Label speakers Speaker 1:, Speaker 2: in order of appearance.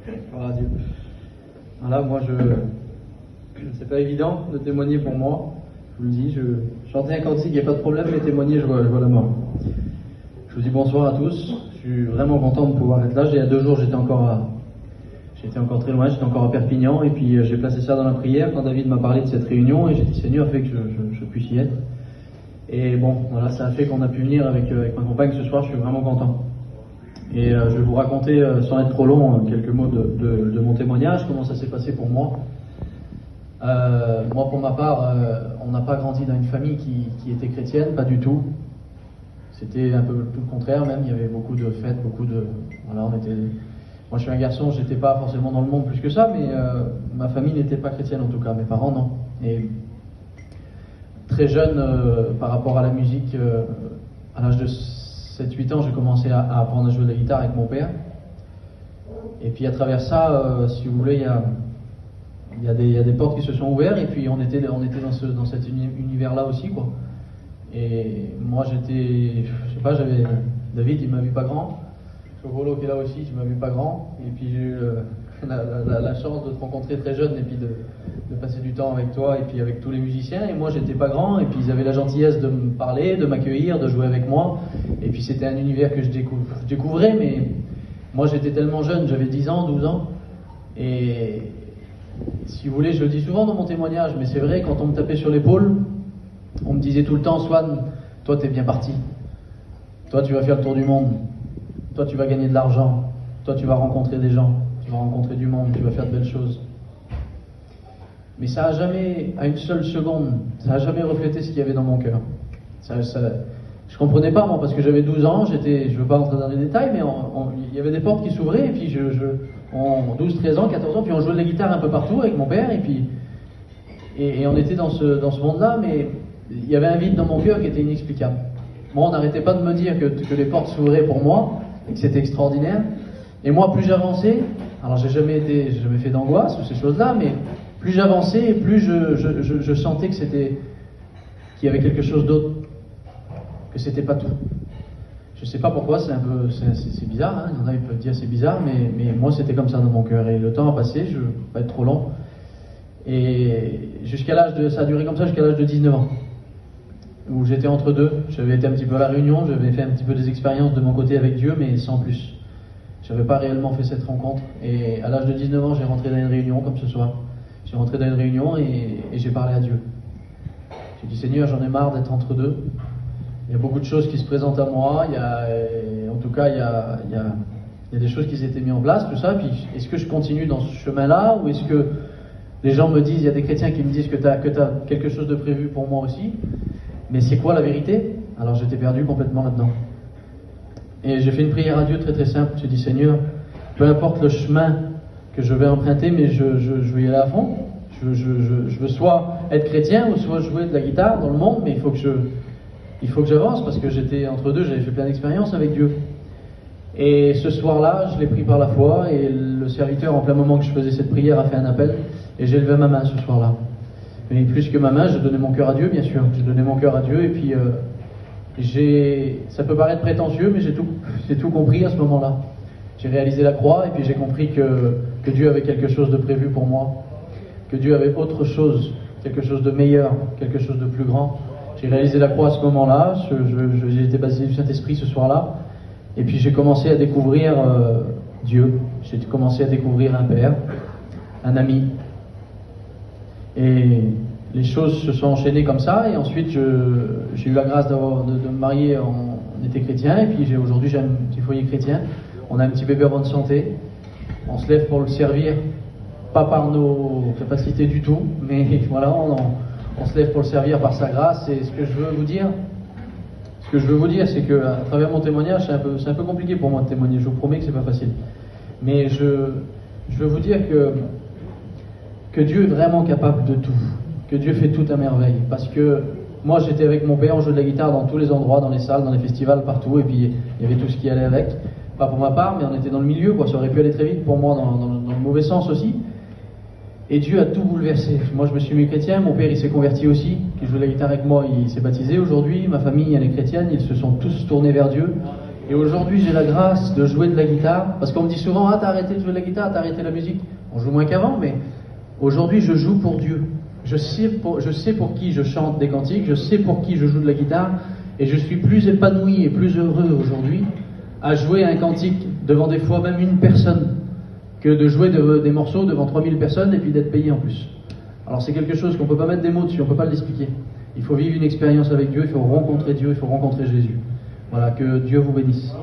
Speaker 1: Gloire à Dieu. Voilà, moi, c'est pas évident de témoigner pour moi. Je vous le dis, chanter un cantique, il n'y a pas de problème, mais témoigner, je vois la mort. Je vous dis bonsoir à tous. Je suis vraiment content de pouvoir être là. Il y a 2 jours, j'étais encore très loin, j'étais encore à Perpignan, et puis j'ai placé ça dans la prière quand David m'a parlé de cette réunion, et j'ai dit Seigneur, fais que je puisse y être. Et bon, voilà, ça a fait qu'on a pu venir avec ma compagne ce soir. Je suis vraiment content. Et je vais vous raconter, sans être trop long, quelques mots de mon témoignage, comment ça s'est passé pour moi. Moi, pour ma part, on n'a pas grandi dans une famille qui était chrétienne, pas du tout. C'était un peu tout le contraire même, il y avait beaucoup de fêtes, voilà, moi je suis un garçon, j'étais pas forcément dans le monde plus que ça, mais ma famille n'était pas chrétienne en tout cas, mes parents non. Et très jeune, par rapport à la musique, à l'âge de 7-8 ans, j'ai commencé à apprendre à jouer de la guitare avec mon père. Et puis à travers ça, si vous voulez, il y a des portes qui se sont ouvertes, et puis on était dans cet univers-là aussi, quoi. Et moi David, il m'a vu pas grand. Chevolo qui est là aussi, il m'a vu pas grand. Et puis j'ai eu la chance de te rencontrer très jeune, et puis de passer du temps avec toi, et puis avec tous les musiciens. Et moi, j'étais pas grand, et puis ils avaient la gentillesse de me parler, de m'accueillir, de jouer avec moi. Et puis c'était un univers que je découvrais, mais moi j'étais tellement jeune, j'avais 10 ans, 12 ans. Et si vous voulez, je le dis souvent dans mon témoignage, mais c'est vrai, quand on me tapait sur l'épaule, on me disait tout le temps, Swan, toi t'es bien parti. Toi tu vas faire le tour du monde. Toi tu vas gagner de l'argent. Toi tu vas rencontrer des gens. Tu vas rencontrer du monde. Tu vas faire de belles choses. Mais ça a jamais, à une seule seconde, ça a jamais reflété ce qu'il y avait dans mon cœur. Je comprenais pas, moi, parce que j'avais 12 ans, je veux pas rentrer dans les détails, mais il y avait des portes qui s'ouvraient, et puis en 12, 13 ans, 14 ans, puis on jouait de la guitare un peu partout avec mon père, et puis on était dans ce monde-là, mais il y avait un vide dans mon cœur qui était inexplicable. Moi, on n'arrêtait pas de me dire que les portes s'ouvraient pour moi, et que c'était extraordinaire. Et moi, plus j'avançais, alors j'ai jamais fait d'angoisse ou ces choses-là, mais plus j'avançais, plus je sentais qu'il y avait quelque chose d'autre, que c'était pas tout. Je sais pas pourquoi, c'est bizarre, hein. Il y en a qui peuvent dire c'est bizarre, mais moi c'était comme ça dans mon cœur. Et le temps a passé, je ne veux pas être trop long. Et ça a duré comme ça jusqu'à l'âge de 19 ans, où j'étais entre deux. J'avais été un petit peu à la Réunion, j'avais fait un petit peu des expériences de mon côté avec Dieu, mais sans plus. Je n'avais pas réellement fait cette rencontre. Et à l'âge de 19 ans, j'ai rentré dans une réunion comme ce soir. J'ai rentré dans une réunion et j'ai parlé à Dieu. J'ai dit Seigneur, j'en ai marre d'être entre deux. Il y a beaucoup de choses qui se présentent à moi. Il y a des choses qui s'étaient mises en place, tout ça. Puis est-ce que je continue dans ce chemin-là, ou est-ce que les gens me disent, il y a des chrétiens qui me disent que tu as quelque chose de prévu pour moi aussi. Mais c'est quoi la vérité? Alors j'étais perdu complètement là-dedans. Et j'ai fait une prière à Dieu très très simple. J'ai dit Seigneur, peu importe le chemin que je vais emprunter, mais je veux y aller à fond. Je veux soit être chrétien ou soit jouer de la guitare dans le monde, mais il faut que j'avance, parce que j'étais entre deux, j'avais fait plein d'expériences avec Dieu. Et ce soir-là, je l'ai pris par la foi, et le serviteur, en plein moment que je faisais cette prière, a fait un appel, et j'ai levé ma main ce soir-là. Mais plus que ma main, j'ai donné mon cœur à Dieu, bien sûr. J'ai donné mon cœur à Dieu, et puis ça peut paraître prétentieux, mais j'ai tout compris à ce moment-là. J'ai réalisé la croix, et puis j'ai compris que Dieu avait quelque chose de prévu pour moi, que Dieu avait autre chose, quelque chose de meilleur, quelque chose de plus grand. J'ai réalisé la croix à ce moment-là, j'ai été baptisé du Saint-Esprit ce soir-là, et puis j'ai commencé à découvrir Dieu, j'ai commencé à découvrir un père, un ami, et les choses se sont enchaînées comme ça, et ensuite j'ai eu la grâce de me marier, on était chrétien, et puis aujourd'hui j'ai un petit foyer chrétien, on a un petit bébé en bonne santé, on se lève pour le servir, pas par nos capacités du tout, mais voilà, on se lève pour le servir par sa grâce. Et ce que je veux vous dire, c'est que à travers mon témoignage, c'est un peu compliqué pour moi de témoigner. Je vous promets que c'est pas facile. Mais je veux vous dire que Dieu est vraiment capable de tout, que Dieu fait tout à merveille. Parce que moi, j'étais avec mon père, on jouait de la guitare dans tous les endroits, dans les salles, dans les festivals, partout, et puis il y avait tout ce qui allait avec. Pas pour ma part, mais on était dans le milieu, quoi. Ça aurait pu aller très vite pour moi, dans le mauvais sens aussi. Et Dieu a tout bouleversé. Moi, je me suis mis chrétien, mon père, il s'est converti aussi, qui joue de la guitare avec moi, il s'est baptisé aujourd'hui, ma famille, elle est chrétienne, ils se sont tous tournés vers Dieu. Et aujourd'hui, j'ai la grâce de jouer de la guitare, parce qu'on me dit souvent, ah, t'as arrêté de jouer de la guitare, t'as arrêté la musique. On joue moins qu'avant, mais aujourd'hui, je joue pour Dieu. Je sais pour qui je chante des cantiques, je sais pour qui je joue de la guitare, et je suis plus épanoui et plus heureux aujourd'hui à jouer un cantique devant des fois même une personne, que de jouer des morceaux devant 3000 personnes et puis d'être payé en plus. Alors c'est quelque chose qu'on ne peut pas mettre des mots dessus, on ne peut pas l'expliquer. Il faut vivre une expérience avec Dieu, il faut rencontrer Dieu, il faut rencontrer Jésus. Voilà, que Dieu vous bénisse.